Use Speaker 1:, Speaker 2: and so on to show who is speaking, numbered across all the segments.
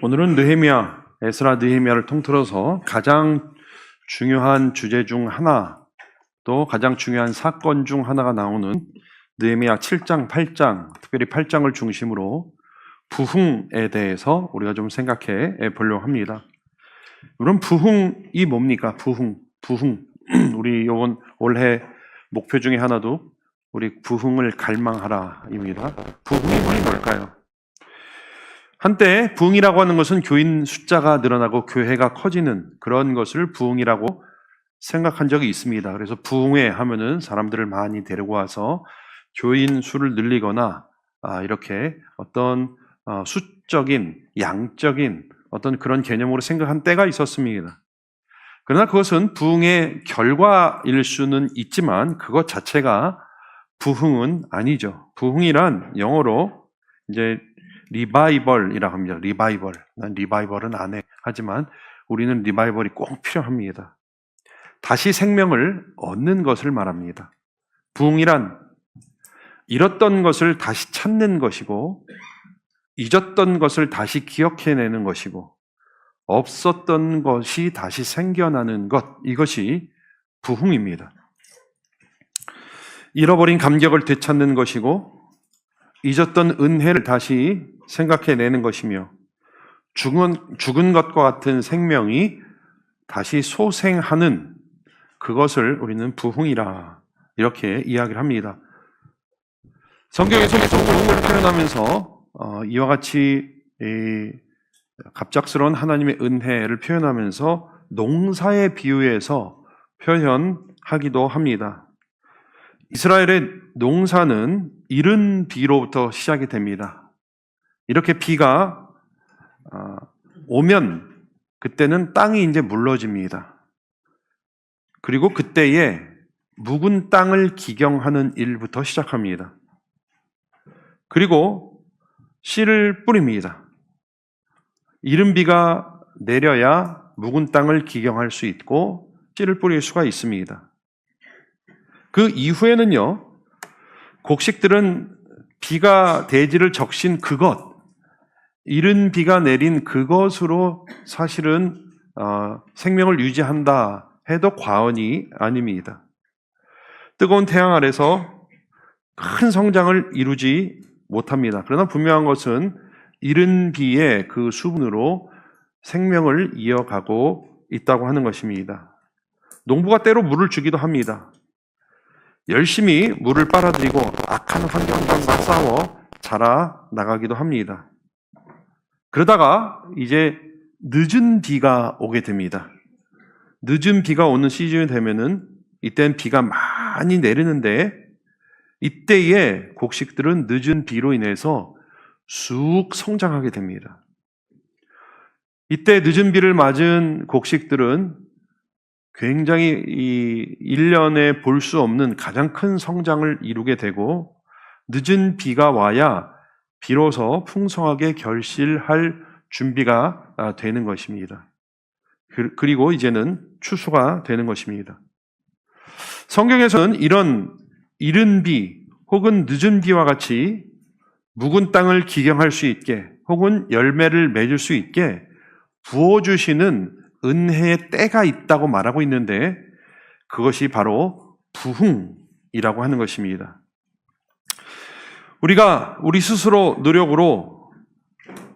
Speaker 1: 오늘은 에스라 느헤미야를 통틀어서 가장 중요한 주제 중 하나, 또 가장 중요한 사건 중 하나가 나오는 느헤미야 7장, 8장, 특별히 8장을 중심으로 부흥에 대해서 우리가 좀 생각해 보려고 합니다. 그럼 부흥이 뭡니까? 부흥. 우리 요번 올해 목표 중에 하나도 우리 부흥을 갈망하라입니다. 부흥이 뭘까요? 한때 부흥이라고 하는 것은 교인 숫자가 늘어나고 교회가 커지는 그런 것을 부흥이라고 생각한 적이 있습니다. 그래서 부흥회 하면은 사람들을 많이 데리고 와서 교인 수를 늘리거나 이렇게 어떤 수적인, 양적인 어떤 그런 개념으로 생각한 때가 있었습니다. 그러나 그것은 부흥의 결과일 수는 있지만 그것 자체가 부흥은 아니죠. 부흥이란 영어로 이제 리바이벌이라고 합니다. 리바이벌. 난 리바이벌은 안 해. 하지만 우리는 리바이벌이 꼭 필요합니다. 다시 생명을 얻는 것을 말합니다. 부흥이란 잃었던 것을 다시 찾는 것이고, 잊었던 것을 다시 기억해내는 것이고, 없었던 것이 다시 생겨나는 것, 이것이 부흥입니다. 잃어버린 감격을 되찾는 것이고, 잊었던 은혜를 다시 생각해내는 것이며, 죽은 것과 같은 생명이 다시 소생하는 그것을 우리는 부흥이라 이렇게 이야기를 합니다. 성경에서 부흥을 표현하면서 이와 같이 갑작스러운 하나님의 은혜를 표현하면서 농사에 비유해서 표현하기도 합니다. 이스라엘의 농사는 이른 비로부터 시작이 됩니다. 이렇게 비가 오면 그때는 땅이 이제 물러집니다. 그리고 그때에 묵은 땅을 기경하는 일부터 시작합니다. 그리고 씨를 뿌립니다. 이른 비가 내려야 묵은 땅을 기경할 수 있고 씨를 뿌릴 수가 있습니다. 그 이후에는요, 곡식들은 비가 대지를 적신 그것, 이른 비가 내린 그것으로 사실은 생명을 유지한다 해도 과언이 아닙니다. 뜨거운 태양 아래서 큰 성장을 이루지 못합니다. 그러나 분명한 것은 이른 비의 그 수분으로 생명을 이어가고 있다고 하는 것입니다. 농부가 때로 물을 주기도 합니다. 열심히 물을 빨아들이고 악한 환경과 싸워 자라나가기도 합니다. 그러다가 이제 늦은 비가 오게 됩니다. 늦은 비가 오는 시즌이 되면은 이때는 비가 많이 내리는데 이때의 곡식들은 늦은 비로 인해서 쑥 성장하게 됩니다. 이때 늦은 비를 맞은 곡식들은 굉장히 이 1년에 볼 수 없는 가장 큰 성장을 이루게 되고 늦은 비가 와야 비로소 풍성하게 결실할 준비가 되는 것입니다. 그리고 이제는 추수가 되는 것입니다. 성경에서는 이런 이른 비 혹은 늦은 비와 같이 묵은 땅을 기경할 수 있게 혹은 열매를 맺을 수 있게 부어주시는 은혜의 때가 있다고 말하고 있는데 그것이 바로 부흥이라고 하는 것입니다. 우리가 우리 스스로 노력으로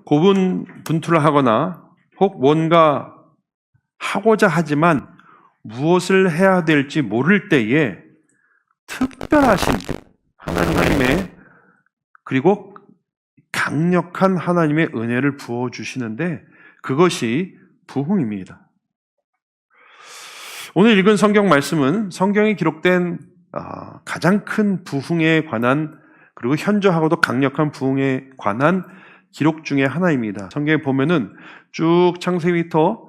Speaker 1: 고분분투를 하거나 혹 뭔가 하고자 하지만 무엇을 해야 될지 모를 때에 특별하신 하나님의 그리고 강력한 하나님의 은혜를 부어주시는데 그것이 부흥입니다. 오늘 읽은 성경 말씀은 성경에 기록된 가장 큰 부흥에 관한 그리고 현저하고도 강력한 부흥에 관한 기록 중에 하나입니다. 성경에 보면은 쭉 창세기부터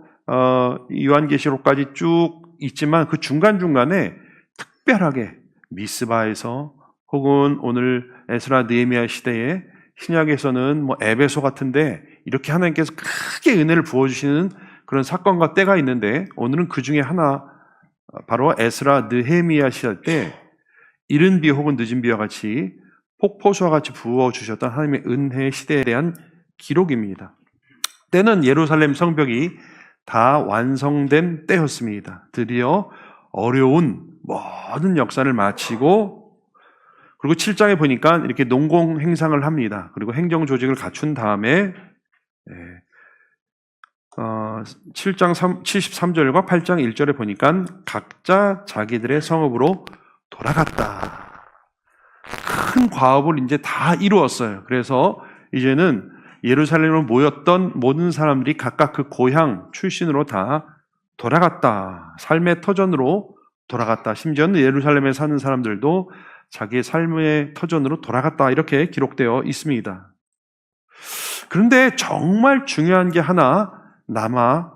Speaker 1: 요한계시록까지 쭉 있지만 그 중간중간에 특별하게 미스바에서 혹은 오늘 에스라 느헤미야 시대에 신약에서는 에베소 같은데 이렇게 하나님께서 크게 은혜를 부어주시는 그런 사건과 때가 있는데 오늘은 그 중에 하나 바로 에스라 느헤미야 시대 때 이른 비 혹은 늦은 비와 같이 폭포수와 같이 부어주셨던 하나님의 은혜의 시대에 대한 기록입니다. 때는 예루살렘 성벽이 다 완성된 때였습니다. 드디어 어려운 모든 역사를 마치고, 그리고 7장에 보니까 이렇게 농공 행상을 합니다. 그리고 행정 조직을 갖춘 다음에 7장 73절과 8장 1절에 보니까 각자 자기들의 성읍으로 돌아갔다. 큰 과업을 이제 다 이루었어요. 그래서 이제는 예루살렘으로 모였던 모든 사람들이 각각 그 고향 출신으로 다 돌아갔다. 삶의 터전으로 돌아갔다. 심지어는 예루살렘에 사는 사람들도 자기의 삶의 터전으로 돌아갔다. 이렇게 기록되어 있습니다. 그런데 정말 중요한 게 하나 남아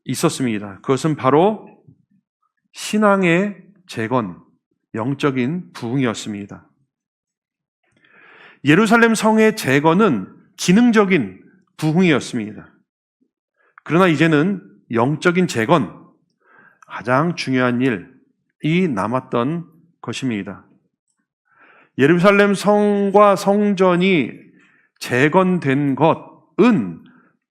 Speaker 1: 있었습니다. 그것은 바로 신앙의 재건, 영적인 부흥이었습니다. 예루살렘 성의 재건은 기능적인 부흥이었습니다. 그러나 이제는 영적인 재건, 가장 중요한 일이 남았던 것입니다. 예루살렘 성과 성전이 재건된 것은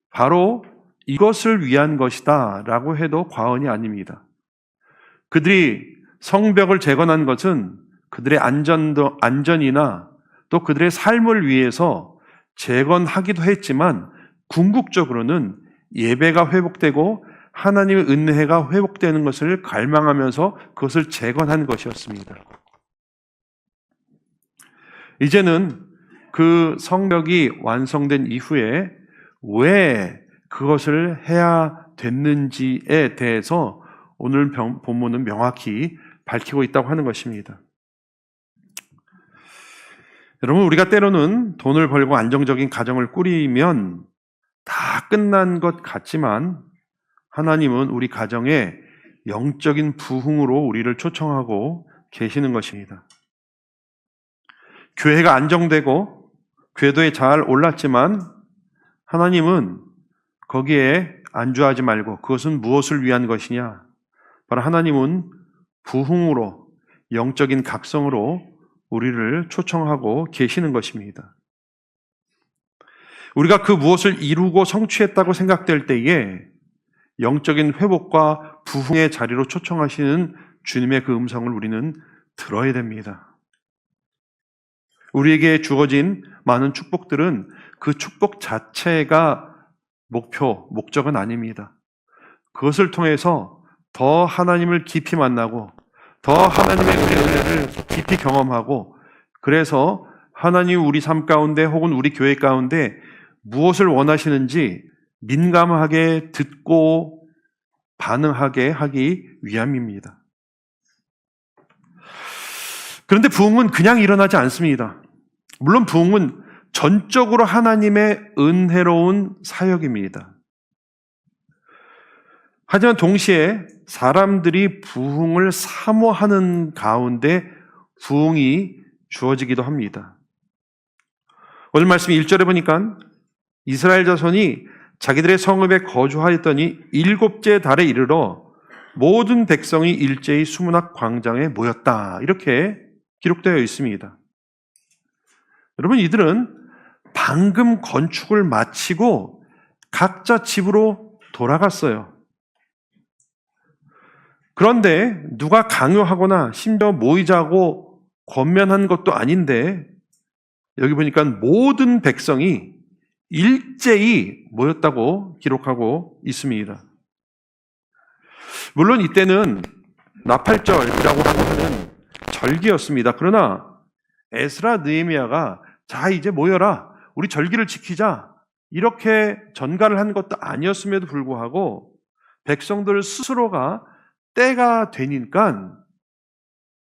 Speaker 1: 바로 이것을 위한 것이다 라고 해도 과언이 아닙니다. 그들이 성벽을 재건한 것은 그들의 안전이나 또 그들의 삶을 위해서 재건하기도 했지만 궁극적으로는 예배가 회복되고 하나님의 은혜가 회복되는 것을 갈망하면서 그것을 재건한 것이었습니다. 이제는 그 성벽이 완성된 이후에 왜 그것을 해야 됐는지에 대해서 오늘 본문은 명확히 밝히고 있다고 하는 것입니다. 여러분, 우리가 때로는 돈을 벌고 안정적인 가정을 꾸리면 다 끝난 것 같지만 하나님은 우리 가정에 영적인 부흥으로 우리를 초청하고 계시는 것입니다. 교회가 안정되고 궤도에 잘 올랐지만 하나님은 거기에 안주하지 말고 그것은 무엇을 위한 것이냐? 바로 하나님은 부흥으로, 영적인 각성으로 우리를 초청하고 계시는 것입니다. 우리가 그 무엇을 이루고 성취했다고 생각될 때에 영적인 회복과 부흥의 자리로 초청하시는 주님의 그 음성을 우리는 들어야 됩니다. 우리에게 주어진 많은 축복들은 그 축복 자체가 목적은 아닙니다. 그것을 통해서 더 하나님을 깊이 만나고 더 하나님의 은혜를 깊이 경험하고, 그래서 하나님 우리 삶 가운데 혹은 우리 교회 가운데 무엇을 원하시는지 민감하게 듣고 반응하게 하기 위함입니다. 그런데 부흥은 그냥 일어나지 않습니다. 물론 부흥은 전적으로 하나님의 은혜로운 사역입니다. 하지만 동시에 사람들이 부흥을 사모하는 가운데 부흥이 주어지기도 합니다. 오늘 말씀 1절에 보니까 이스라엘 자손이 자기들의 성읍에 거주하였더니 7째 달에 이르러 모든 백성이 일제히 수문학 광장에 모였다. 이렇게 기록되어 있습니다. 여러분, 이들은 방금 건축을 마치고 각자 집으로 돌아갔어요. 그런데 누가 강요하거나 심지어 모이자고 권면한 것도 아닌데 여기 보니까 모든 백성이 일제히 모였다고 기록하고 있습니다. 물론 이때는 나팔절이라고 하는 절기였습니다. 그러나 에스라 느헤미야가 자 이제 모여라, 우리 절기를 지키자, 이렇게 전가를 한 것도 아니었음에도 불구하고 백성들 스스로가 때가 되니까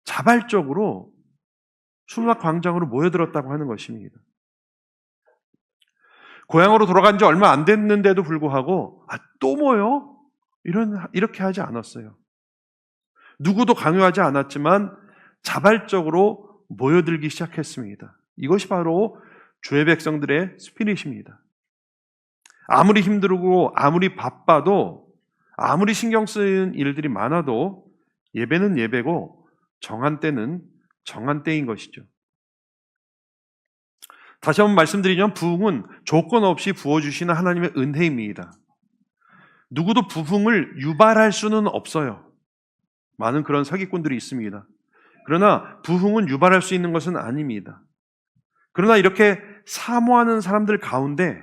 Speaker 1: 자발적으로 수문학 광장으로 모여들었다고 하는 것입니다. 고향으로 돌아간 지 얼마 안 됐는데도 불구하고 또 모여? 이렇게 하지 않았어요. 누구도 강요하지 않았지만 자발적으로 모여들기 시작했습니다. 이것이 바로 주의 백성들의 스피릿입니다. 아무리 힘들고 아무리 바빠도 아무리 신경 쓰이는 일들이 많아도 예배는 예배고 정한 때는 정한 때인 것이죠. 다시 한번 말씀드리면 부흥은 조건 없이 부어주시는 하나님의 은혜입니다. 누구도 부흥을 유발할 수는 없어요. 많은 그런 사기꾼들이 있습니다. 그러나 부흥은 유발할 수 있는 것은 아닙니다. 그러나 이렇게 사모하는 사람들 가운데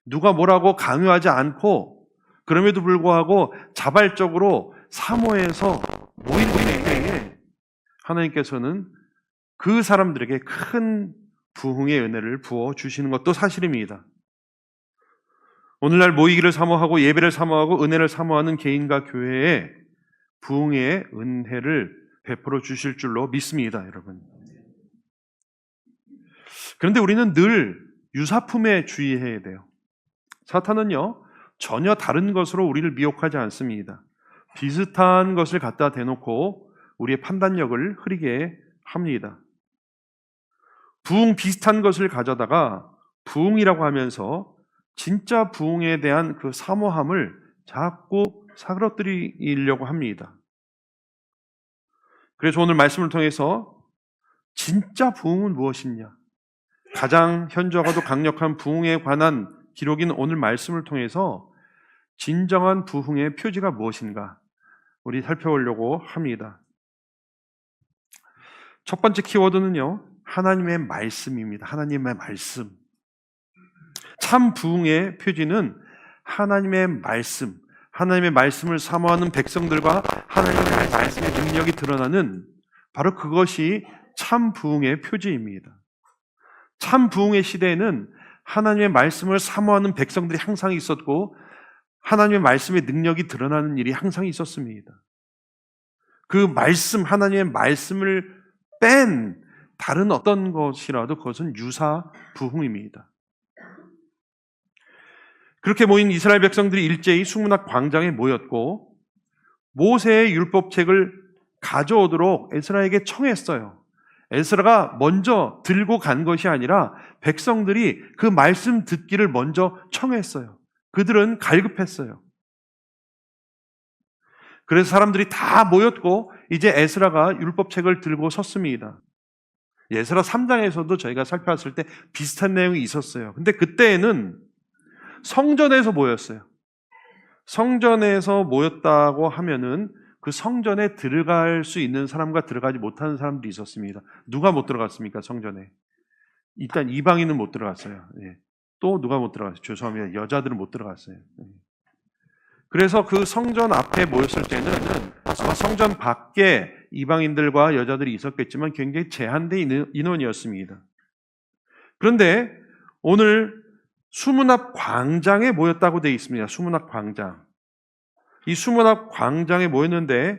Speaker 1: 누가 뭐라고 강요하지 않고 그럼에도 불구하고 자발적으로 사모해서 모일 때에 하나님께서는 그 사람들에게 큰 부흥의 은혜를 부어주시는 것도 사실입니다. 오늘날 모이기를 사모하고 예배를 사모하고 은혜를 사모하는 개인과 교회에 부흥의 은혜를 베풀어 주실 줄로 믿습니다, 여러분. 그런데 우리는 늘 유사품에 주의해야 돼요. 사탄은요, 전혀 다른 것으로 우리를 미혹하지 않습니다. 비슷한 것을 갖다 대놓고 우리의 판단력을 흐리게 합니다. 부흥 비슷한 것을 가져다가 부흥이라고 하면서 진짜 부흥에 대한 그 사모함을 자꾸 사그러뜨리려고 합니다. 그래서 오늘 말씀을 통해서 진짜 부흥은 무엇이냐? 가장 현저하고도 강력한 부흥에 관한 기록인 오늘 말씀을 통해서 진정한 부흥의 표지가 무엇인가? 우리 살펴보려고 합니다. 첫 번째 키워드는요, 하나님의 말씀입니다. 하나님의 말씀. 참 부흥의 표지는 하나님의 말씀, 하나님의 말씀을 사모하는 백성들과 하나님의 말씀의 능력이 드러나는 바로 그것이 참 부흥의 표지입니다. 참 부흥의 시대에는 하나님의 말씀을 사모하는 백성들이 항상 있었고 하나님의 말씀의 능력이 드러나는 일이 항상 있었습니다. 그 말씀, 하나님의 말씀을 뺀 다른 어떤 것이라도 그것은 유사 부흥입니다. 그렇게 모인 이스라엘 백성들이 일제히 수문학 광장에 모였고 모세의 율법책을 가져오도록 에스라에게 청했어요. 에스라가 먼저 들고 간 것이 아니라 백성들이 그 말씀 듣기를 먼저 청했어요. 그들은 갈급했어요. 그래서 사람들이 다 모였고 이제 에스라가 율법책을 들고 섰습니다. 에스라 3장에서도 저희가 살펴봤을 때 비슷한 내용이 있었어요. 근데 그때에는 성전에서 모였어요. 성전에서 모였다고 하면은 그 성전에 들어갈 수 있는 사람과 들어가지 못하는 사람들이 있었습니다. 누가 못 들어갔습니까? 성전에. 일단 이방인은 못 들어갔어요. 예. 또 누가 못 들어갔어요? 죄송합니다. 여자들은 못 들어갔어요. 예. 그래서 그 성전 앞에 모였을 때는 아마 성전 밖에 이방인들과 여자들이 있었겠지만 굉장히 제한된 인원이었습니다. 그런데 오늘 수문앞 광장에 모였다고 되어 있습니다. 수문앞 광장. 이 수문앞 광장에 모였는데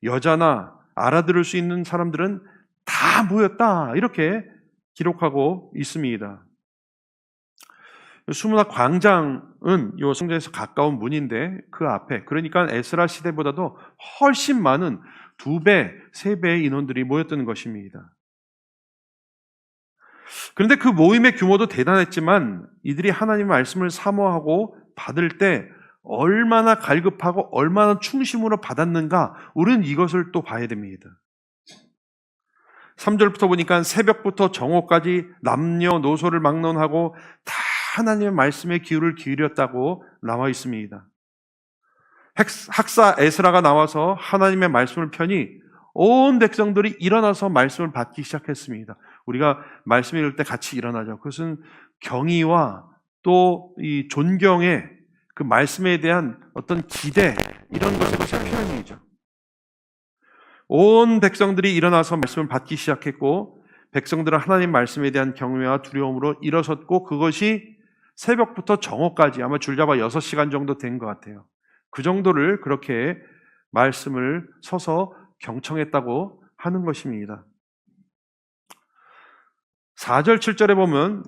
Speaker 1: 여자나 알아들을 수 있는 사람들은 다 모였다. 이렇게 기록하고 있습니다. 수문앞 광장은 이 성전에서 가까운 문인데 그 앞에, 그러니까 에스라 시대보다도 훨씬 많은 2배, 3배의 인원들이 모였던 것입니다. 그런데 그 모임의 규모도 대단했지만 이들이 하나님의 말씀을 사모하고 받을 때 얼마나 갈급하고 얼마나 충심으로 받았는가, 우리는 이것을 또 봐야 됩니다. 3절부터 보니까 새벽부터 정오까지 남녀노소를 막론하고 다 하나님의 말씀에 귀를 기울였다고 나와 있습니다. 학사 에스라가 나와서 하나님의 말씀을 펴니 온 백성들이 일어나서 말씀을 받기 시작했습니다. 우리가 말씀 읽을 때 같이 일어나죠. 그것은 경의와 또 이 존경의 그 말씀에 대한 어떤 기대, 이런 것의 표현이죠. 온 백성들이 일어나서 말씀을 받기 시작했고 백성들은 하나님 말씀에 대한 경외와 두려움으로 일어섰고 그것이 새벽부터 정오까지 아마 줄잡아 6시간 정도 된 것 같아요. 그 정도를 그렇게 말씀을 서서 경청했다고 하는 것입니다. 4절, 7절에 보면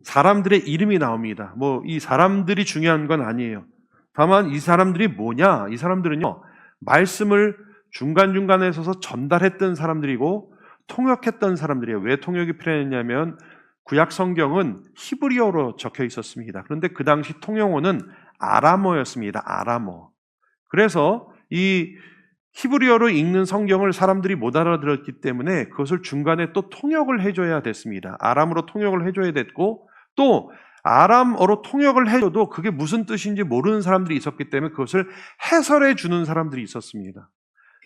Speaker 1: 사람들의 이름이 나옵니다. 이 사람들이 중요한 건 아니에요. 다만 이 사람들이 뭐냐? 이 사람들은요, 말씀을 중간중간에 서서 전달했던 사람들이고 통역했던 사람들이에요. 왜 통역이 필요했냐면 구약 성경은 히브리어로 적혀 있었습니다. 그런데 그 당시 통용어는 아람어였습니다. 아람어. 그래서 이 히브리어로 읽는 성경을 사람들이 못 알아들었기 때문에 그것을 중간에 또 통역을 해줘야 됐습니다. 아람어로 통역을 해줘야 됐고, 또 아람어로 통역을 해줘도 그게 무슨 뜻인지 모르는 사람들이 있었기 때문에 그것을 해설해 주는 사람들이 있었습니다.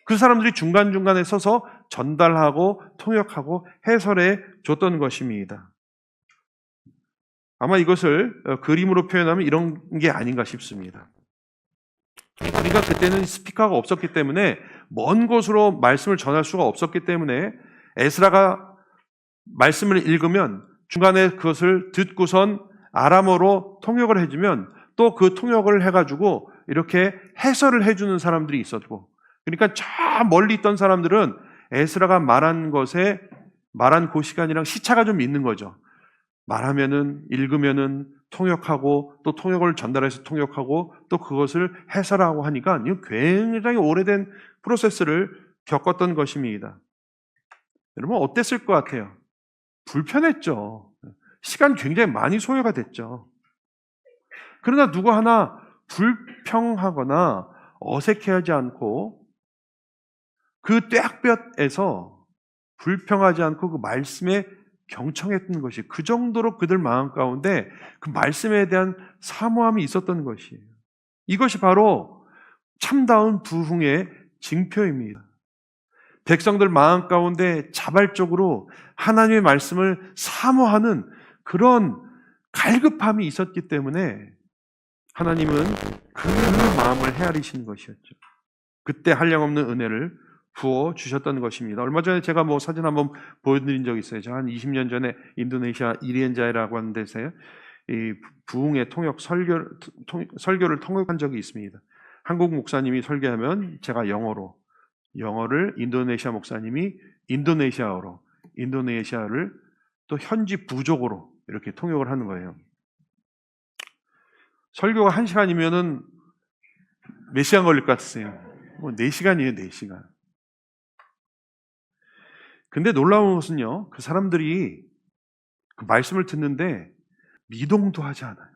Speaker 1: 그 사람들이 중간중간에 서서 전달하고 통역하고 해설해 줬던 것입니다. 아마 이것을 그림으로 표현하면 이런 게 아닌가 싶습니다. 그러니까 그때는 스피커가 없었기 때문에 먼 곳으로 말씀을 전할 수가 없었기 때문에 에스라가 말씀을 읽으면 중간에 그것을 듣고선 아람어로 통역을 해주면 또 그 통역을 해가지고 이렇게 해설을 해주는 사람들이 있었고, 그러니까 저 멀리 있던 사람들은 에스라가 말한 그 시간이랑 시차가 좀 있는 거죠. 말하면은, 읽으면은 통역하고 또 통역을 전달해서 통역하고 또 그것을 해설하고 하니까 굉장히 오래된 프로세스를 겪었던 것입니다. 여러분 어땠을 것 같아요? 불편했죠. 시간 굉장히 많이 소요가 됐죠. 그러나 누구 하나 불평하거나 어색해하지 않고 그 뙤약볕에서 불평하지 않고 그 말씀에 경청했던 것이, 그 정도로 그들 마음 가운데 그 말씀에 대한 사모함이 있었던 것이에요. 이것이 바로 참다운 부흥의 징표입니다. 백성들 마음 가운데 자발적으로 하나님의 말씀을 사모하는 그런 갈급함이 있었기 때문에 하나님은 그 마음을 헤아리신 것이었죠. 그때 한량없는 은혜를 부어주셨던 것입니다. 얼마 전에 제가 사진 한번 보여드린 적이 있어요. 제가 한 20년 전에 인도네시아 이리엔자이라고 하는 데서 이 부흥의 통역 설교를 통역한 적이 있습니다. 한국 목사님이 설교하면 제가 영어를 인도네시아 목사님이 인도네시아어로, 인도네시아를 또 현지 부족으로 이렇게 통역을 하는 거예요. 설교가 1시간이면은 몇 시간 걸릴 것 같으세요? 4시간이에요, 4시간. 근데 놀라운 것은요, 그 사람들이 그 말씀을 듣는데 미동도 하지 않아요.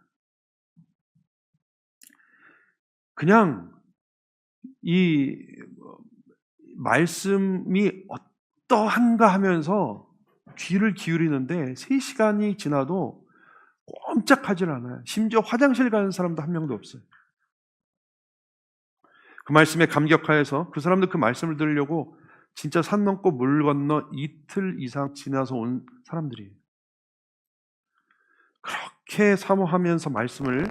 Speaker 1: 그냥 이 말씀이 어떠한가 하면서 귀를 기울이는데 3시간이 지나도 꼼짝하질 않아요. 심지어 화장실 가는 사람도 한 명도 없어요. 그 말씀에 감격하여서 그 사람들 그 말씀을 들으려고 진짜 산 넘고 물 건너 이틀 이상 지나서 온 사람들이에요. 그렇게 사모하면서 말씀을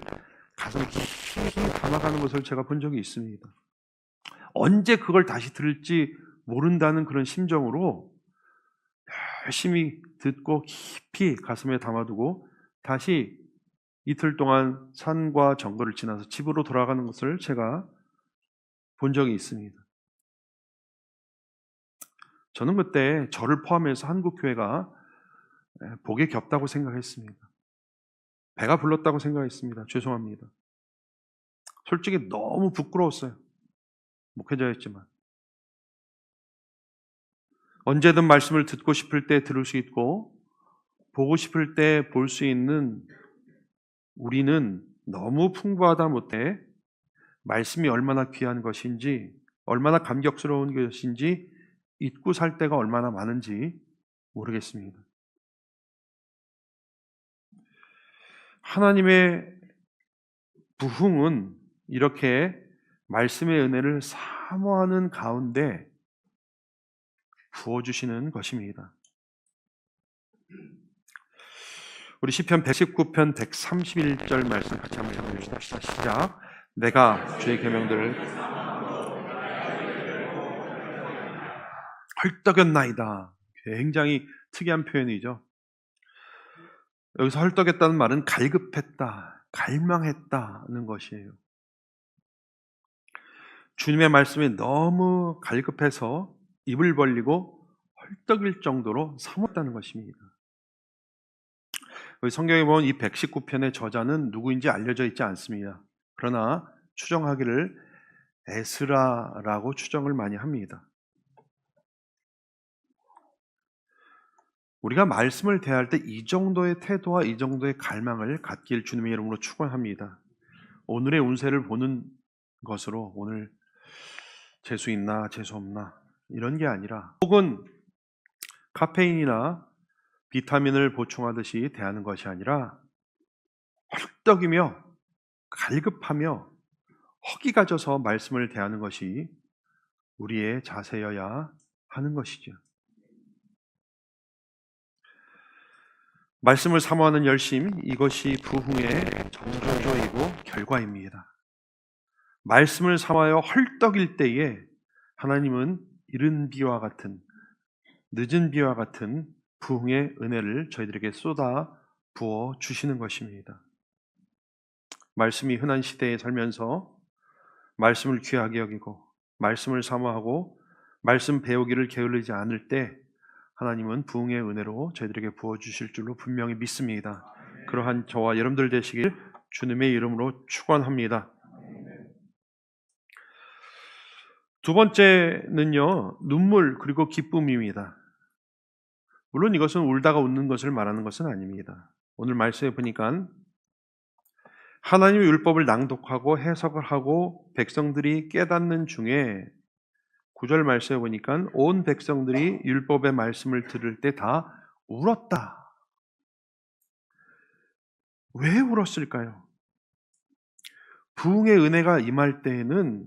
Speaker 1: 가슴에 깊이 담아가는 것을 제가 본 적이 있습니다. 언제 그걸 다시 들을지 모른다는 그런 심정으로 열심히 듣고 깊이 가슴에 담아두고 다시 이틀 동안 산과 정글을 지나서 집으로 돌아가는 것을 제가 본 적이 있습니다. 저는 그때 저를 포함해서 한국교회가 복에 겹다고 생각했습니다. 배가 불렀다고 생각했습니다. 죄송합니다. 솔직히 너무 부끄러웠어요. 목회자였지만. 언제든 말씀을 듣고 싶을 때 들을 수 있고 보고 싶을 때 볼 수 있는 우리는 너무 풍부하다 못해 말씀이 얼마나 귀한 것인지, 얼마나 감격스러운 것인지 잊고 살 때가 얼마나 많은지 모르겠습니다. 하나님의 부흥은 이렇게 말씀의 은혜를 사모하는 가운데 부어주시는 것입니다. 우리 시편 119편 131절 말씀 같이 한번 읽어봅시다. 시작. 내가 주의 계명들을 헐떡였나이다. 굉장히 특이한 표현이죠. 여기서 헐떡였다는 말은 갈급했다, 갈망했다는 것이에요. 주님의 말씀이 너무 갈급해서 입을 벌리고 헐떡일 정도로 사모했다는 것입니다. 성경에 보면 이 119편의 저자는 누구인지 알려져 있지 않습니다. 그러나 추정하기를 에스라라고 추정을 많이 합니다. 우리가 말씀을 대할 때 이 정도의 태도와 이 정도의 갈망을 갖길 주님의 이름으로 축원합니다. 오늘의 운세를 보는 것으로 오늘 재수 있나 재수 없나 이런 게 아니라, 혹은 카페인이나 비타민을 보충하듯이 대하는 것이 아니라 헐떡이며 갈급하며 허기가 져서 말씀을 대하는 것이 우리의 자세여야 하는 것이죠. 말씀을 사모하는 열심, 이것이 부흥의 정조이고 결과입니다. 말씀을 사모하여 헐떡일 때에 하나님은 이른 비와 같은, 늦은 비와 같은 부흥의 은혜를 저희들에게 쏟아 부어 주시는 것입니다. 말씀이 흔한 시대에 살면서 말씀을 귀하게 여기고 말씀을 사모하고 말씀 배우기를 게을르지 않을 때 하나님은 부흥의 은혜로 저희들에게 부어주실 줄로 분명히 믿습니다. 그러한 저와 여러분들 되시길 주님의 이름으로 축원합니다. 두 번째는요, 눈물 그리고 기쁨입니다. 물론 이것은 울다가 웃는 것을 말하는 것은 아닙니다. 오늘 말씀에 보니까 하나님의 율법을 낭독하고 해석을 하고 백성들이 깨닫는 중에 9절 말씀에 보니까 온 백성들이 율법의 말씀을 들을 때 다 울었다. 왜 울었을까요? 부흥의 은혜가 임할 때에는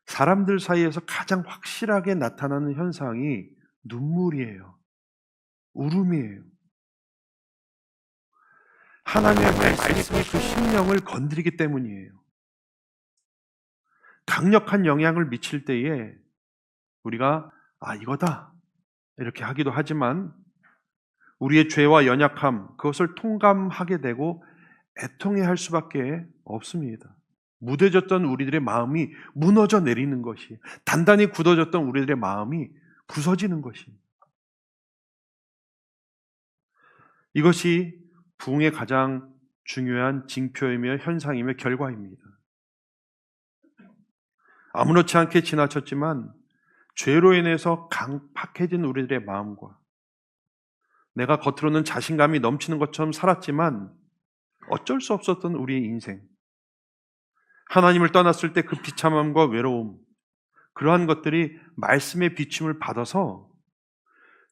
Speaker 1: 사람들 사이에서 가장 확실하게 나타나는 현상이 눈물이에요. 울음이에요. 하나님의 말씀이 그 심령을 건드리기 때문이에요. 강력한 영향을 미칠 때에 우리가 이거다 이렇게 하기도 하지만 우리의 죄와 연약함, 그것을 통감하게 되고 애통해 할 수밖에 없습니다. 무뎌졌던 우리들의 마음이 무너져 내리는 것이, 단단히 굳어졌던 우리들의 마음이 부서지는 것입니다. 이것이 부흥의 가장 중요한 징표이며 현상이며 결과입니다. 아무렇지 않게 지나쳤지만 죄로 인해서 강팍해진 우리들의 마음과 내가 겉으로는 자신감이 넘치는 것처럼 살았지만 어쩔 수 없었던 우리의 인생, 하나님을 떠났을 때 그 비참함과 외로움, 그러한 것들이 말씀의 비춤을 받아서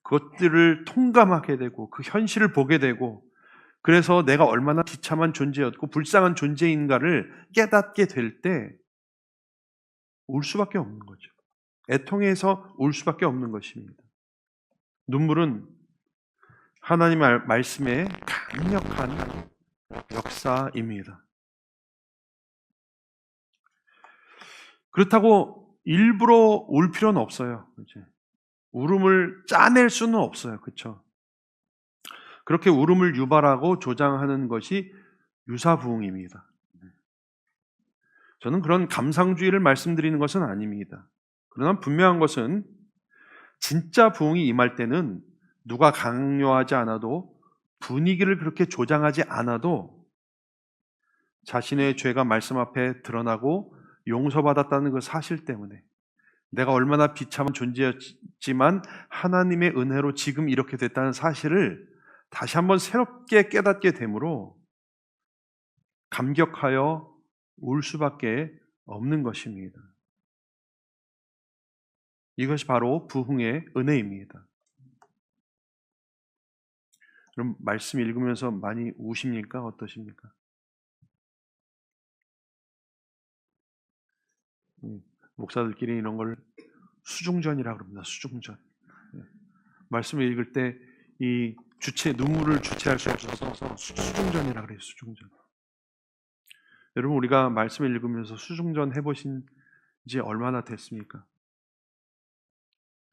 Speaker 1: 그것들을 통감하게 되고 그 현실을 보게 되고, 그래서 내가 얼마나 비참한 존재였고 불쌍한 존재인가를 깨닫게 될 때 울 수밖에 없는 거죠. 애통해서 울 수밖에 없는 것입니다. 눈물은 하나님의 말씀의 강력한 역사입니다. 그렇다고 일부러 울 필요는 없어요. 울음을 짜낼 수는 없어요. 그렇죠? 그렇게 울음을 유발하고 조장하는 것이 유사부흥입니다. 저는 그런 감상주의를 말씀드리는 것은 아닙니다. 그러나 분명한 것은 진짜 부흥이 임할 때는 누가 강요하지 않아도, 분위기를 그렇게 조장하지 않아도 자신의 죄가 말씀 앞에 드러나고 용서받았다는 그 사실 때문에, 내가 얼마나 비참한 존재였지만 하나님의 은혜로 지금 이렇게 됐다는 사실을 다시 한번 새롭게 깨닫게 되므로 감격하여 울 수밖에 없는 것입니다. 이것이 바로 부흥의 은혜입니다. 그럼 말씀 읽으면서 많이 우십니까? 어떠십니까? 목사들끼리 이런 걸 수중전이라고 합니다. 수중전. 말씀을 읽을 때 이 눈물을 주체할 수 없어서 수중전이라고 그래요. 수중전. 여러분, 우리가 말씀을 읽으면서 수중전 해보신 지 얼마나 됐습니까?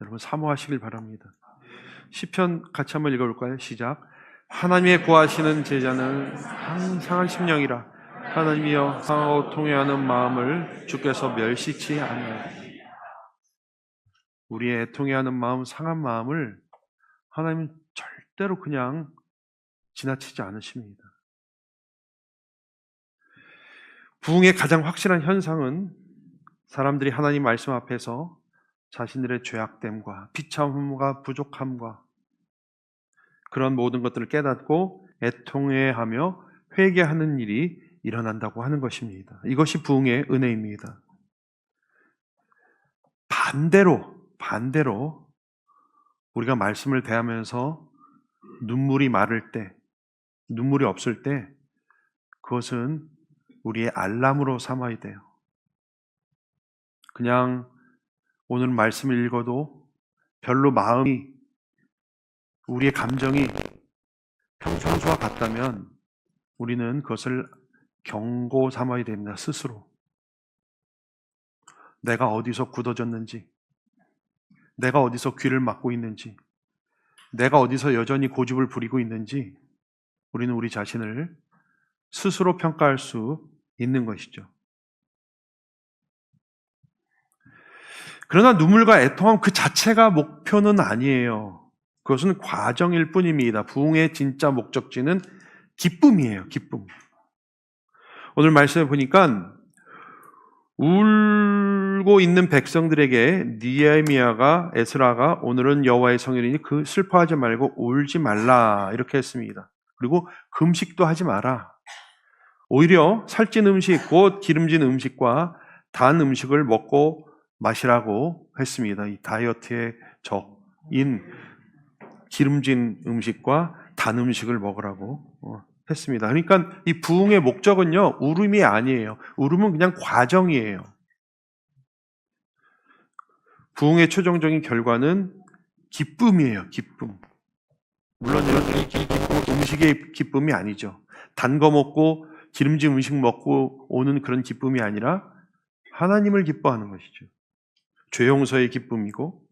Speaker 1: 여러분, 사모하시길 바랍니다. 시편 같이 한번 읽어볼까요? 시작. 하나님의 구하시는 제자는 항상한 심령이라. 하나님이여 상하고 통회하는 마음을 주께서 멸시치 않으시나이다. 우리의 애통해하는 마음, 상한 마음을 하나님은 절대로 그냥 지나치지 않으십니다. 부흥의 가장 확실한 현상은 사람들이 하나님 말씀 앞에서 자신들의 죄악됨과 비참함과 부족함과 그런 모든 것들을 깨닫고 애통해하며 회개하는 일이 일어난다고 하는 것입니다. 이것이 부흥의 은혜입니다. 반대로 우리가 말씀을 대하면서 눈물이 마를 때, 눈물이 없을 때 그것은 우리의 알람으로 삼아야 돼요. 그냥 오늘 말씀을 읽어도 별로 마음이, 우리의 감정이 평소와 같다면 우리는 그것을 경고 삼아야 됩니다. 스스로. 내가 어디서 굳어졌는지, 내가 어디서 귀를 막고 있는지, 내가 어디서 여전히 고집을 부리고 있는지 우리는 우리 자신을 스스로 평가할 수 있는 것이죠. 그러나 눈물과 애통함 그 자체가 목표는 아니에요. 그것은 과정일 뿐입니다. 부흥의 진짜 목적지는 기쁨이에요. 기쁨. 오늘 말씀에 보니까 울고 있는 백성들에게 느헤미야가, 에스라가 오늘은 여호와의 성일이니 그 슬퍼하지 말고 울지 말라 이렇게 했습니다. 그리고 금식도 하지 마라. 오히려 살찐 음식, 곧 기름진 음식과 단 음식을 먹고 마시라고 했습니다. 이 다이어트의 적인 기름진 음식과 단 음식을 먹으라고 했습니다. 그러니까 이 부흥의 목적은요, 울음이 아니에요. 울음은 그냥 과정이에요. 부흥의 최종적인 결과는 기쁨이에요. 기쁨. 물론 이 기쁨은 음식의 기쁨이 아니죠. 단 거 먹고 기름진 음식 먹고 오는 그런 기쁨이 아니라 하나님을 기뻐하는 것이죠. 죄 용서의 기쁨이고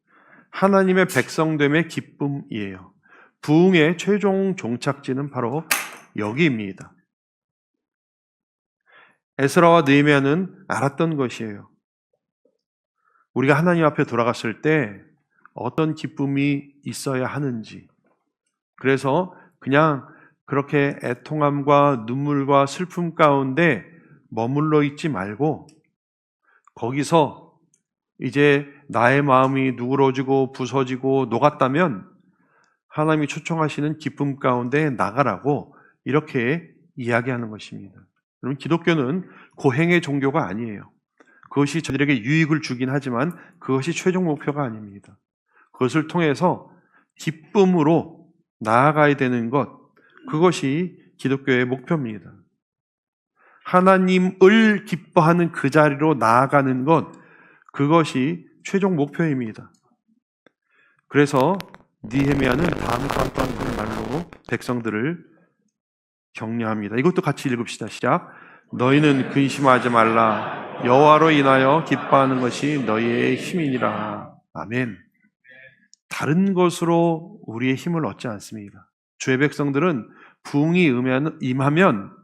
Speaker 1: 하나님의 백성됨의 기쁨이에요. 부흥의 최종 종착지는 바로 여기입니다. 에스라와 느헤미야는 알았던 것이에요. 우리가 하나님 앞에 돌아갔을 때 어떤 기쁨이 있어야 하는지. 그래서 그냥 그렇게 애통함과 눈물과 슬픔 가운데 머물러 있지 말고 거기서 이제 나의 마음이 누그러지고 부서지고 녹았다면 하나님이 초청하시는 기쁨 가운데 나가라고 이렇게 이야기하는 것입니다. 여러분, 기독교는 고행의 종교가 아니에요. 그것이 저들에게 유익을 주긴 하지만 그것이 최종 목표가 아닙니다. 그것을 통해서 기쁨으로 나아가야 되는 것, 그것이 기독교의 목표입니다. 하나님을 기뻐하는 그 자리로 나아가는 것, 그것이 최종 목표입니다. 그래서 느헤미야는 다음과 하는 말로 백성들을 격려합니다. 이것도 같이 읽읍시다. 시작. 너희는 근심하지 말라. 여호와로 인하여 기뻐하는 것이 너희의 힘이니라. 아멘. 다른 것으로 우리의 힘을 얻지 않습니다. 주의 백성들은 부흥이 임하면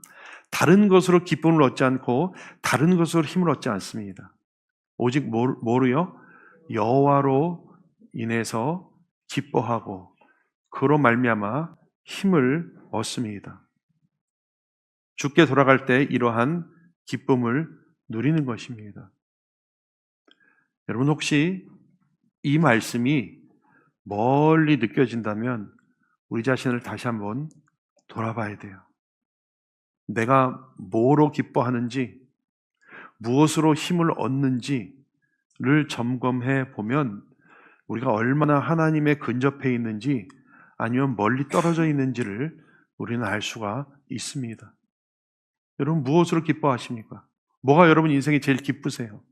Speaker 1: 다른 것으로 기쁨을 얻지 않고 다른 것으로 힘을 얻지 않습니다. 오직 뭐로요? 여호와로 인해서 기뻐하고 그로 말미암아 힘을 얻습니다. 주께 돌아갈 때 이러한 기쁨을 누리는 것입니다. 여러분, 혹시 이 말씀이 멀리 느껴진다면 우리 자신을 다시 한번 돌아봐야 돼요. 내가 뭐로 기뻐하는지, 무엇으로 힘을 얻는지를 점검해 보면 우리가 얼마나 하나님에 근접해 있는지 아니면 멀리 떨어져 있는지를 우리는 알 수가 있습니다. 여러분, 무엇으로 기뻐하십니까? 뭐가 여러분 인생에 제일 기쁘세요?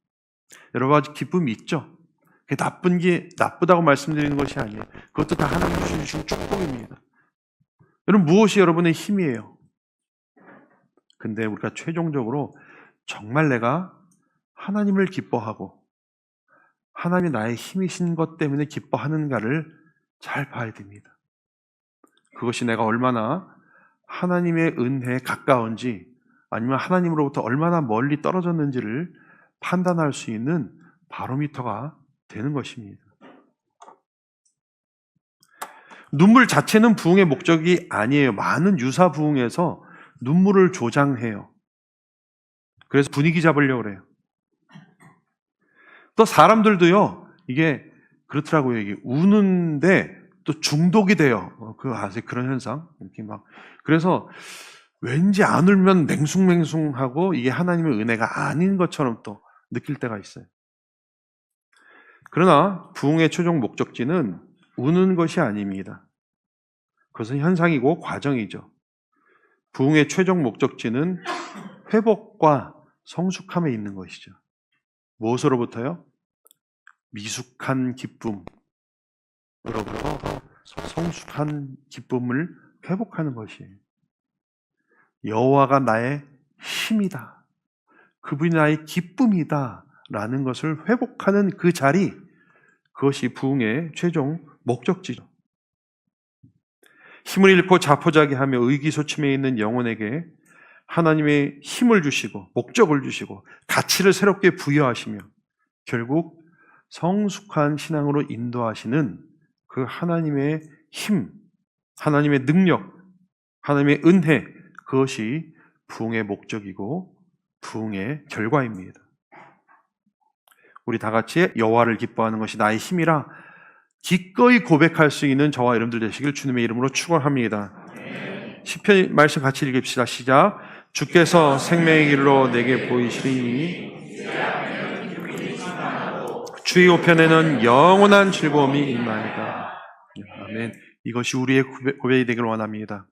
Speaker 1: 여러분, 아직 기쁨이 있죠? 그게 나쁜 게 나쁘다고 말씀드리는 것이 아니에요. 그것도 다 하나님 주신 축복입니다. 여러분, 무엇이 여러분의 힘이에요? 근데 우리가 최종적으로 정말 내가 하나님을 기뻐하고 하나님이 나의 힘이신 것 때문에 기뻐하는가를 잘 봐야 됩니다. 그것이 내가 얼마나 하나님의 은혜에 가까운지 아니면 하나님으로부터 얼마나 멀리 떨어졌는지를 판단할 수 있는 바로미터가 되는 것입니다. 눈물 자체는 부흥의 목적이 아니에요. 많은 유사 부흥에서 눈물을 조장해요. 그래서 분위기 잡으려고 그래요. 또 사람들도요, 이게 그렇더라고요. 이게 우는데 또 중독이 돼요. 아세요? 그런 현상? 이렇게 막. 그래서 왠지 안 울면 맹숭맹숭하고 이게 하나님의 은혜가 아닌 것처럼 또 느낄 때가 있어요. 그러나 부흥의 최종 목적지는 우는 것이 아닙니다. 그것은 현상이고 과정이죠. 부흥의 최종 목적지는 회복과 성숙함에 있는 것이죠. 무엇으로부터요? 미숙한 기쁨으로부터 성숙한 기쁨을 회복하는 것이에요. 여호와가 나의 힘이다. 그분이 나의 기쁨이다. 라는 것을 회복하는 그 자리, 그것이 부흥의 최종 목적지죠. 힘을 잃고 자포자기하며 의기소침해 있는 영혼에게 하나님의 힘을 주시고 목적을 주시고 가치를 새롭게 부여하시며 결국 성숙한 신앙으로 인도하시는 그 하나님의 힘, 하나님의 능력, 하나님의 은혜, 그것이 부흥의 목적이고 부흥의 결과입니다. 우리 다 같이 여호와를 기뻐하는 것이 나의 힘이라 기꺼이 고백할 수 있는 저와 여러분들 되시길 주님의 이름으로 축원합니다. 시편 말씀 같이 읽읍시다. 시작. 주께서 생명의 길로 내게 보이시리니 주의 우편에는 영원한 즐거움이 있나이다. 아멘. 이것이 우리의 고백이 되기를 원합니다.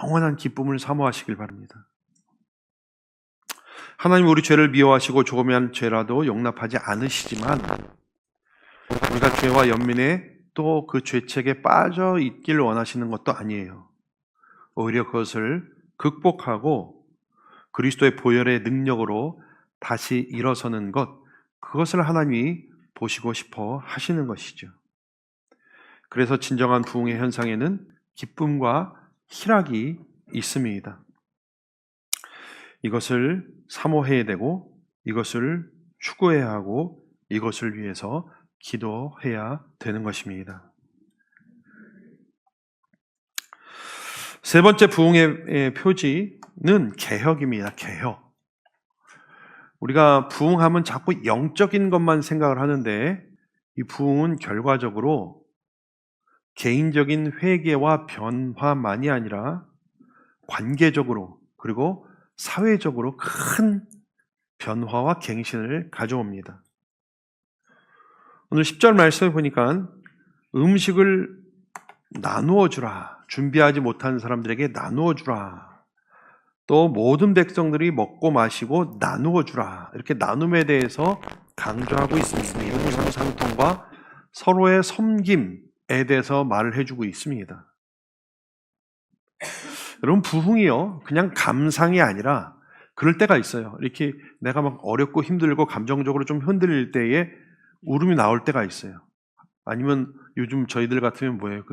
Speaker 1: 영원한 기쁨을 사모하시길 바랍니다. 하나님 우리 죄를 미워하시고 조그만 죄라도 용납하지 않으시지만 우리가 죄와 연민에 또 그 죄책에 빠져 있길 원하시는 것도 아니에요. 오히려 그것을 극복하고 그리스도의 보혈의 능력으로 다시 일어서는 것, 그것을 하나님이 보시고 싶어 하시는 것이죠. 그래서 진정한 부흥의 현상에는 기쁨과 희락이 있습니다. 이것을 사모해야 되고 이것을 추구해야 하고 이것을 위해서 기도해야 되는 것입니다. 세 번째 부흥의 표지는 개혁입니다. 개혁. 우리가 부흥하면 자꾸 영적인 것만 생각을 하는데 이 부흥은 결과적으로 개인적인 회개와 변화만이 아니라 관계적으로 그리고 사회적으로 큰 변화와 갱신을 가져옵니다. 오늘 10절 말씀을 보니까 음식을 나누어 주라. 준비하지 못한 사람들에게 나누어 주라. 또 모든 백성들이 먹고 마시고 나누어 주라. 이렇게 나눔에 대해서 강조하고 있습니다. 이런 형상통과 서로의 섬김에 대해서 말을 해주고 있습니다. 여러분, 부흥이요, 그냥 감상이 아니라 그럴 때가 있어요. 이렇게 내가 막 어렵고 힘들고 감정적으로 좀 흔들릴 때에 울음이 나올 때가 있어요. 아니면 요즘 저희들 같으면 뭐예요?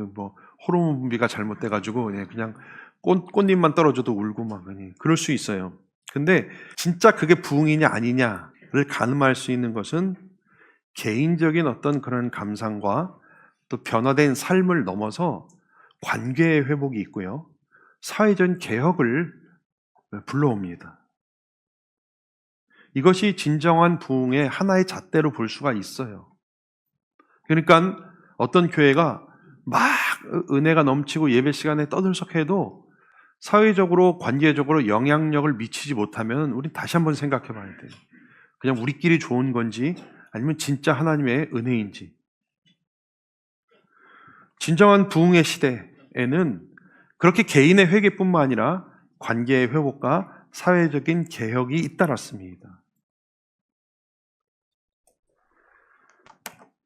Speaker 1: 호르몬 분비가 잘못돼가지고 그냥 꽃잎만 떨어져도 울고 막 그럴 수 있어요. 근데 진짜 그게 부흥이냐 아니냐를 가늠할 수 있는 것은 개인적인 어떤 그런 감상과 또 변화된 삶을 넘어서 관계의 회복이 있고요. 사회적인 개혁을 불러옵니다. 이것이 진정한 부흥의 하나의 잣대로 볼 수가 있어요. 그러니까 어떤 교회가 막 은혜가 넘치고 예배 시간에 떠들썩해도 사회적으로 관계적으로 영향력을 미치지 못하면 우리 다시 한번 생각해 봐야 돼요. 그냥 우리끼리 좋은 건지 아니면 진짜 하나님의 은혜인지. 진정한 부흥의 시대에는 그렇게 개인의 회개뿐만 아니라 관계의 회복과 사회적인 개혁이 잇따랐습니다.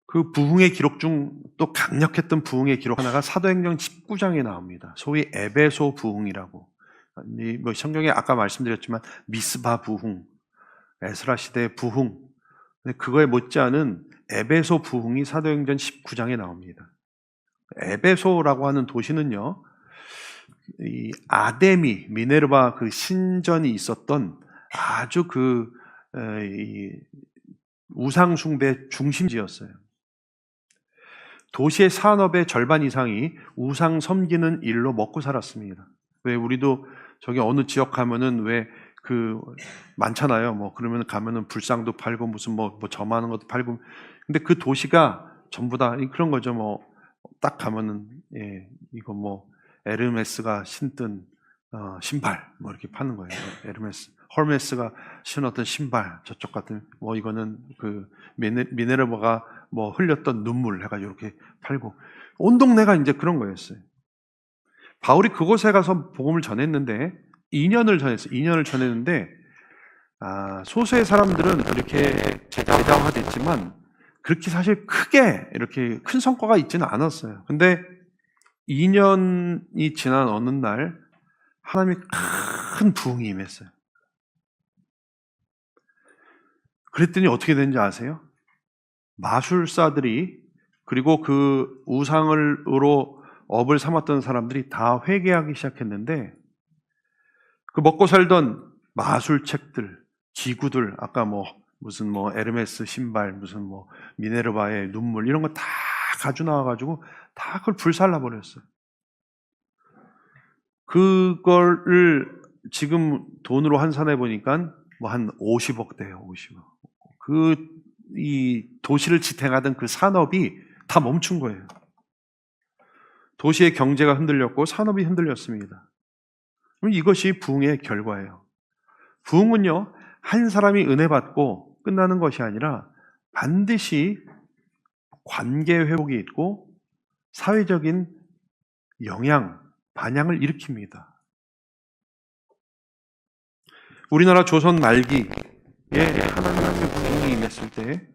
Speaker 1: 그 부흥의 기록 중 또 강력했던 부흥의 기록 하나가 사도행전 19장에 나옵니다. 소위 에베소 부흥이라고. 성경에 아까 말씀드렸지만 미스바 부흥, 에스라 시대 부흥, 그거에 못지않은 에베소 부흥이 사도행전 19장에 나옵니다. 에베소라고 하는 도시는요, 이 아데미, 미네르바 그 신전이 있었던 아주 이 우상숭배 중심지였어요. 도시의 산업의 절반 이상이 우상 섬기는 일로 먹고 살았습니다. 왜 우리도 저기 어느 지역 가면은 왜 많잖아요. 그러면 가면은 불상도 팔고 무슨 점하는 것도 팔고. 근데 그 도시가 전부 다 그런 거죠. 딱 가면은 이거 에르메스가 신든 신발 뭐 이렇게 파는 거예요. 에르메스, 헐메스가 신었던 신발, 저쪽 같은 뭐 이거는 그 미네르바가 뭐 흘렸던 눈물 해가지고 이렇게 팔고 온 동네가 이제 그런 거였어요. 바울이 그곳에 가서 복음을 전했는데 2년을 전했어요. 2년을 전했는데 소수의 사람들은 이렇게 제자화됐지만 그렇게 사실 크게 이렇게 큰 성과가 있지는 않았어요. 근데 2년이 지난 어느 날 하나님이 큰 부흥이 임했어요. 그랬더니 어떻게 된지 아세요? 마술사들이 그리고 그 우상으로 업을 삼았던 사람들이 다 회개하기 시작했는데 그 먹고 살던 마술책들, 기구들, 아까 무슨 에르메스 신발, 무슨 미네르바의 눈물 이런 거 다 가져 나와가지고 다 그걸 불살라 버렸어요. 그거를 지금 돈으로 환산해 보니까 한 50억 돼요, 50억. 이 도시를 지탱하던 그 산업이 다 멈춘 거예요. 도시의 경제가 흔들렸고 산업이 흔들렸습니다. 그럼 이것이 부흥의 결과예요. 부흥은요, 한 사람이 은혜 받고 끝나는 것이 아니라 반드시 관계 회복이 있고 사회적인 영향, 반향을 일으킵니다. 우리나라 조선 말기에 하나님의 부흥이 임했을 때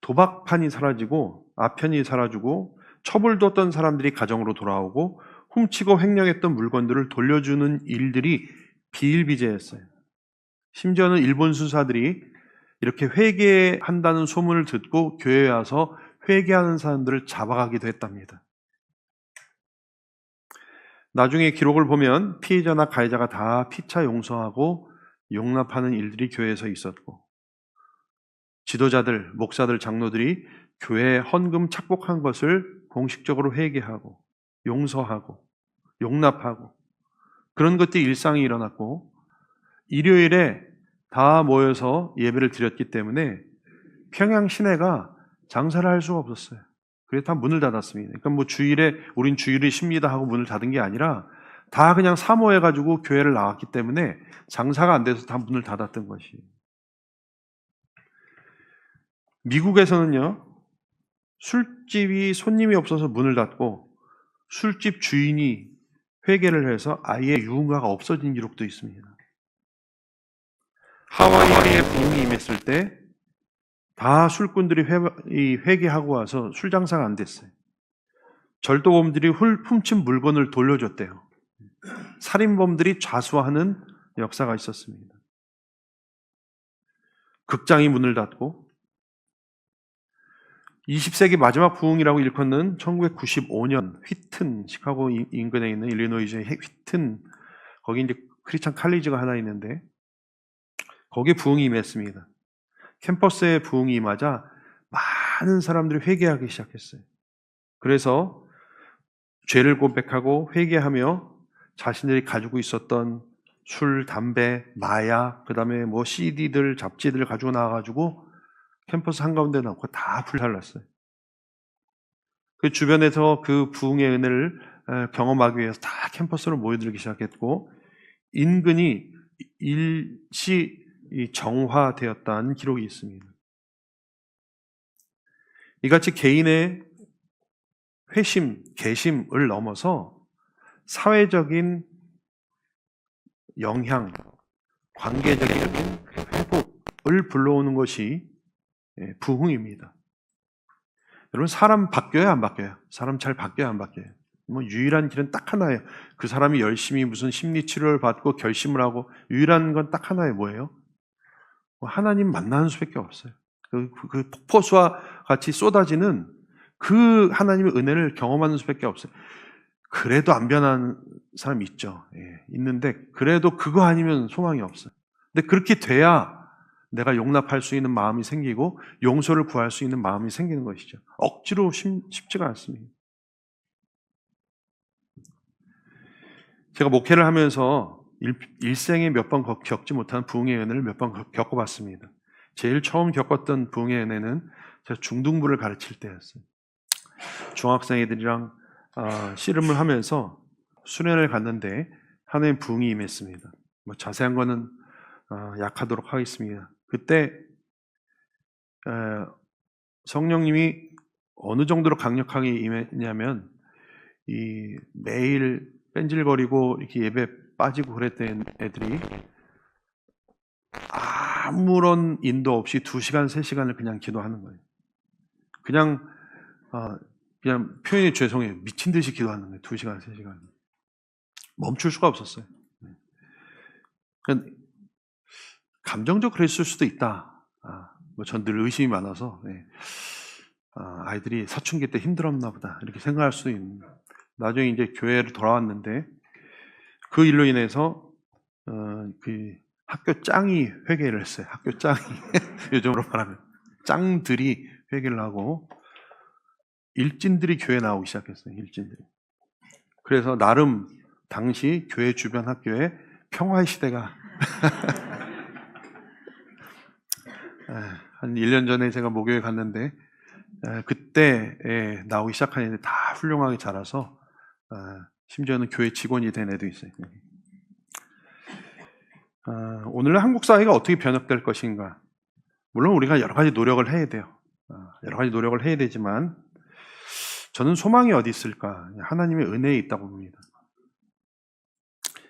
Speaker 1: 도박판이 사라지고 아편이 사라지고 처벌뒀던 사람들이 가정으로 돌아오고 훔치고 횡령했던 물건들을 돌려주는 일들이 비일비재했어요. 심지어는 일본 수사들이 이렇게 회개한다는 소문을 듣고 교회에 와서 회개하는 사람들을 잡아가기도 했답니다. 나중에 기록을 보면 피해자나 가해자가 다 피차 용서하고 용납하는 일들이 교회에서 있었고 지도자들, 목사들, 장로들이 교회에 헌금 착복한 것을 공식적으로 회개하고 용서하고 용납하고 그런 것들이 일상이 일어났고 일요일에 다 모여서 예배를 드렸기 때문에 평양 시내가 장사를 할 수가 없었어요. 그래서 다 문을 닫았습니다. 그러니까 주일에 우린 주일이 쉽니다 하고 문을 닫은 게 아니라 다 그냥 사모해가지고 교회를 나왔기 때문에 장사가 안 돼서 다 문을 닫았던 것이. 미국에서는요, 술집이 손님이 없어서 문을 닫고 술집 주인이 회개를 해서 아예 유흥가가 없어진 기록도 있습니다. 하와이에 부흥이 임했을 때 다 술꾼들이 회개하고 와서 술 장사가 안 됐어요. 절도범들이 훔친 물건을 돌려줬대요. 살인범들이 좌수하는 역사가 있었습니다. 극장이 문을 닫고 20세기 마지막 부흥이라고 일컫는 1995년 휘튼, 시카고 인근에 있는 일리노이주의 휘튼, 거기 이제 크리스천 칼리지가 하나 있는데 거기에 부흥이 임했습니다. 캠퍼스에 부흥이 임하자 많은 사람들이 회개하기 시작했어요. 그래서 죄를 고백하고 회개하며 자신들이 가지고 있었던 술, 담배, 마약, 그 다음에 CD들, 잡지들 가지고 나와가지고 캠퍼스 한가운데 놓고 다 불살랐어요. 그 주변에서 그 부흥의 은혜를 경험하기 위해서 다 캠퍼스로 모여들기 시작했고 인근이 일시 정화되었다는 기록이 있습니다. 이같이 개인의 회심, 개심을 넘어서 사회적인 영향, 관계적인 회복을 불러오는 것이 부흥입니다. 여러분, 사람 바뀌어요, 안 바뀌어요? 사람 잘 바뀌어요, 안 바뀌어요? 유일한 길은 딱 하나예요. 그 사람이 열심히 무슨 심리 치료를 받고 결심을 하고 유일한 건 딱 하나예요. 뭐예요? 하나님 만나는 수밖에 없어요. 그 폭포수와 같이 쏟아지는 그 하나님의 은혜를 경험하는 수밖에 없어요. 그래도 안 변한 사람이 있죠. 있는데 그래도 그거 아니면 소망이 없어요. 근데 그렇게 돼야 내가 용납할 수 있는 마음이 생기고 용서를 구할 수 있는 마음이 생기는 것이죠. 억지로 쉽지가 않습니다. 제가 목회를 하면서 일생에 몇 번 겪지 못한 부흥의 은혜를 몇 번 겪어봤습니다. 제일 처음 겪었던 부흥의 은혜는 제가 중등부를 가르칠 때였어요. 중학생 애들이랑 씨름을 하면서 수련을 갔는데 하나님의 부흥이 임했습니다. 뭐 자세한 거는 약하도록 하겠습니다. 그때 성령님이 어느 정도로 강력하게 임했냐면 이 매일 뺀질거리고 이렇게 예배 빠지고 그랬던 애들이 아무런 인도 없이 2시간, 3시간을 그냥 기도하는 거예요. 그냥 표현이 죄송해요. 미친 듯이 기도하는 거예요. 2시간, 3시간. 멈출 수가 없었어요. 그러니까 감정적으로 그랬을 수도 있다. 뭐 전 늘 의심이 많아서 아이들이 사춘기 때 힘들었나 보다 이렇게 생각할 수도 있는. 나중에 이제 교회를 돌아왔는데 그 일로 인해서 그 학교 짱이 회개를 했어요. 학교 짱이 요즘으로 말하면 짱들이 회개를 하고 일진들이 교회 나오기 시작했어요. 일진들이. 그래서 나름 당시 교회 주변 학교에 평화의 시대가 한 1년 전에 제가 목요일 갔는데 그때 나오기 시작한 애들 다 훌륭하게 자라서 심지어는 교회 직원이 된 애도 있어요. 오늘날 한국 사회가 어떻게 변혁될 것인가? 물론 우리가 여러 가지 노력을 해야 돼요. 여러 가지 노력을 해야 되지만 저는 소망이 어디 있을까? 하나님의 은혜에 있다고 봅니다.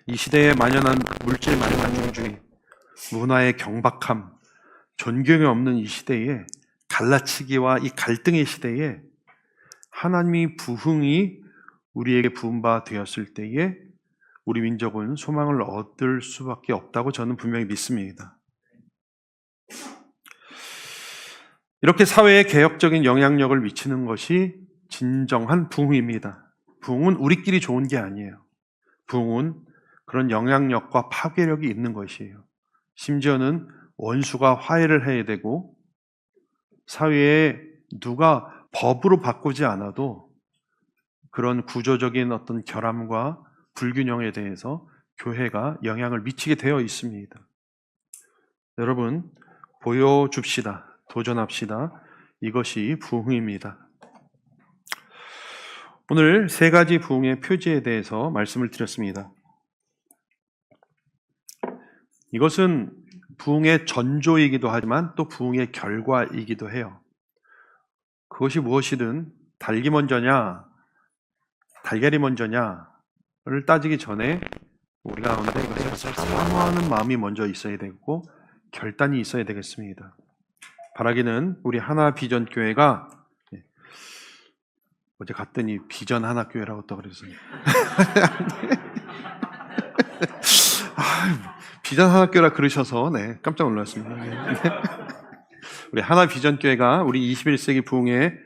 Speaker 1: 이 시대에 만연한 물질 만연주의, 문화의 경박함, 존경이 없는 이 시대에 갈라치기와 이 갈등의 시대에 하나님의 부흥이 우리에게 부은 바 되었을 때에 우리 민족은 소망을 얻을 수밖에 없다고 저는 분명히 믿습니다. 이렇게 사회에 개혁적인 영향력을 미치는 것이 진정한 부흥입니다. 부흥은 우리끼리 좋은 게 아니에요. 부흥은 그런 영향력과 파괴력이 있는 것이에요. 심지어는 원수가 화해를 해야 되고 사회에 누가 법으로 바꾸지 않아도 그런 구조적인 어떤 결함과 불균형에 대해서 교회가 영향을 미치게 되어 있습니다. 여러분, 보여줍시다. 도전합시다. 이것이 부흥입니다. 오늘 3가지 부흥의 표지에 대해서 말씀을 드렸습니다. 이것은 부흥의 전조이기도 하지만 또 부흥의 결과이기도 해요. 그것이 무엇이든 닭이 먼저냐, 달걀이 먼저냐를 따지기 전에 우리 가운데 이것을 사모하는 마음이 먼저 있어야 되고 결단이 있어야 되겠습니다. 바라기는 우리 하나 비전 교회가 어제 갔더니 비전 하나 교회라고 또 그랬어요. 비전 하나 교회라 그러셔서 깜짝 놀랐습니다. 우리 하나 비전 교회가 우리 21세기 부흥의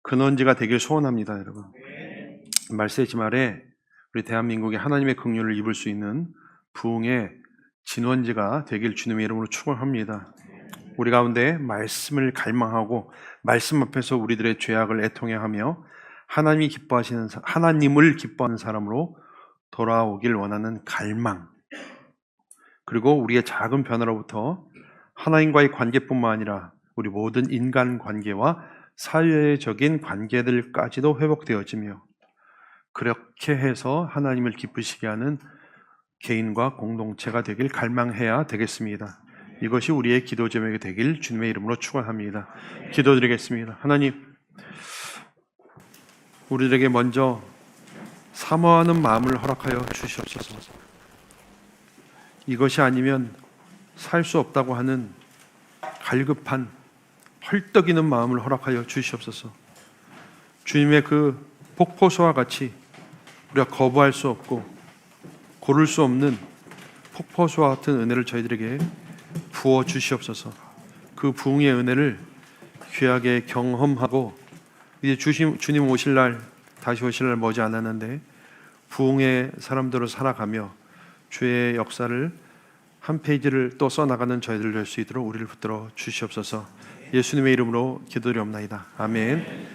Speaker 1: 근원지가 되길 소원합니다, 여러분. 말세지 말에 우리 대한민국의 하나님의 긍휼을 입을 수 있는 부흥의 진원지가 되길 주님의 이름으로 축원합니다. 우리 가운데 말씀을 갈망하고 말씀 앞에서 우리들의 죄악을 애통해하며 하나님을 기뻐하는 사람으로 돌아오길 원하는 갈망, 그리고 우리의 작은 변화로부터 하나님과의 관계뿐만 아니라 우리 모든 인간 관계와 사회적인 관계들까지도 회복되어지며 그렇게 해서 하나님을 기쁘시게 하는 개인과 공동체가 되길 갈망해야 되겠습니다. 이것이 우리의 기도 제목이 되길 주님의 이름으로 축원합니다. 기도드리겠습니다. 하나님, 우리들에게 먼저 사모하는 마음을 허락하여 주시옵소서. 이것이 아니면 살 수 없다고 하는 갈급한 헐떡이는 마음을 허락하여 주시옵소서. 주님의 그 폭포수와 같이 우리가 거부할 수 없고 고를 수 없는 폭포수와 같은 은혜를 저희들에게 부어 주시옵소서. 그 부흥의 은혜를 귀하게 경험하고 이제 주님 오실 날, 다시 오실 날 머지 않았는데 부흥의 사람들로 살아가며 주의 역사를 한 페이지를 또 써나가는 저희들 될 수 있도록 우리를 붙들어 주시옵소서. 예수님의 이름으로 기도드리옵나이다. 아멘.